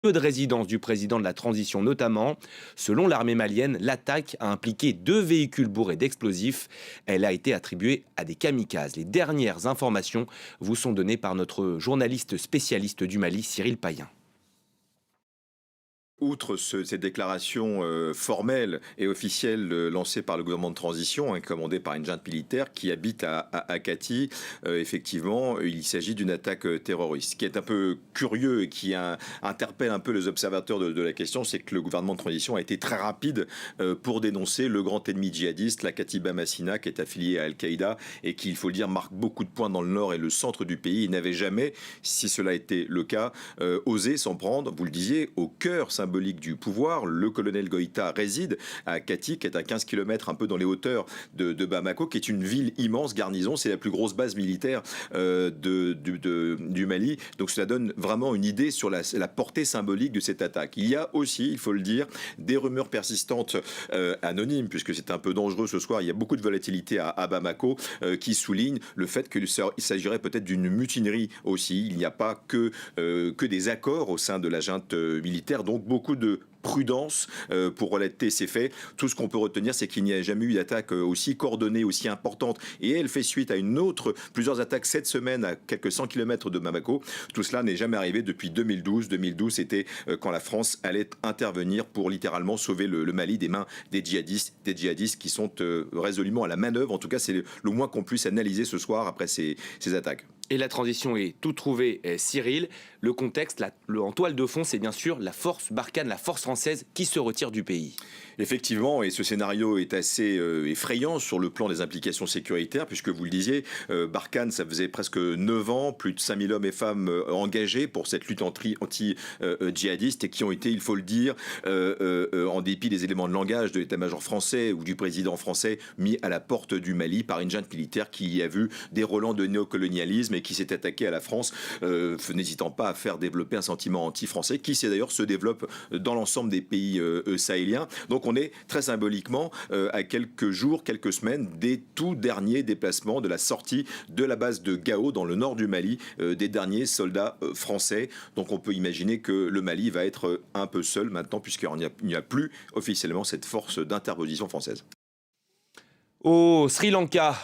Peu de résidence du président de la transition notamment. Selon l'armée malienne, l'attaque a impliqué 2 véhicules bourrés d'explosifs. Elle a été attribuée à des kamikazes. Les dernières informations vous sont données par notre journaliste spécialiste du Mali, Cyril Payen. Outre cette déclaration formelle et officielle lancée par le gouvernement de transition, hein, commandé par une junte militaire qui habite à Kati, effectivement, il s'agit d'une attaque terroriste. Ce qui est un peu curieux et qui interpelle un peu les observateurs de la question, c'est que le gouvernement de transition a été très rapide pour dénoncer le grand ennemi djihadiste, la Katiba Massina, qui est affiliée à Al-Qaïda et qui, il faut le dire, marque beaucoup de points dans le nord et le centre du pays. Il n'avait jamais, si cela était le cas, osé s'en prendre, vous le disiez, au cœur symbolique du pouvoir. Le colonel Goïta réside à Kati, qui est à 15 km un peu dans les hauteurs de Bamako, qui est une ville immense, garnison, c'est la plus grosse base militaire du Mali. Donc cela donne vraiment une idée sur la portée symbolique de cette attaque. Il y a aussi, il faut le dire, des rumeurs persistantes anonymes, puisque c'est un peu dangereux ce soir. Il y a beaucoup de volatilité à Bamako qui soulignent le fait qu'il s'agirait peut-être d'une mutinerie aussi. Il n'y a pas que des accords au sein de la junte militaire, donc beaucoup de prudence pour relater ces faits. Tout ce qu'on peut retenir, c'est qu'il n'y a jamais eu d'attaque aussi coordonnée, aussi importante. Et elle fait suite à plusieurs attaques cette semaine à quelques 100 km de Bamako. Tout cela n'est jamais arrivé depuis 2012. 2012, c'était quand la France allait intervenir pour littéralement sauver le Mali des mains des djihadistes qui sont résolument à la manœuvre. En tout cas, c'est le moins qu'on puisse analyser ce soir après ces attaques. Et la transition est tout trouvée, Cyril. Le contexte, en toile de fond, c'est bien sûr la force Barkhane, la force française qui se retire du pays. Effectivement, et ce scénario est assez effrayant sur le plan des implications sécuritaires, puisque vous le disiez, Barkhane, ça faisait presque 9 ans, plus de 5000 hommes et femmes engagés pour cette lutte anti-djihadiste et qui ont été, il faut le dire, en dépit des éléments de langage de l'état-major français ou du président français, mis à la porte du Mali par une junte militaire qui y a vu des relents de néocolonialisme et qui s'est attaqué à la France, n'hésitant pas à faire développer un sentiment anti-français qui d'ailleurs se développe dans l'ensemble des pays sahéliens. Donc on est très symboliquement à quelques jours, quelques semaines des tout derniers déplacements de la sortie de la base de Gao dans le nord du Mali, des derniers soldats français. Donc on peut imaginer que le Mali va être un peu seul maintenant puisqu'il n'y a plus officiellement cette force d'interposition française. Au Sri Lanka,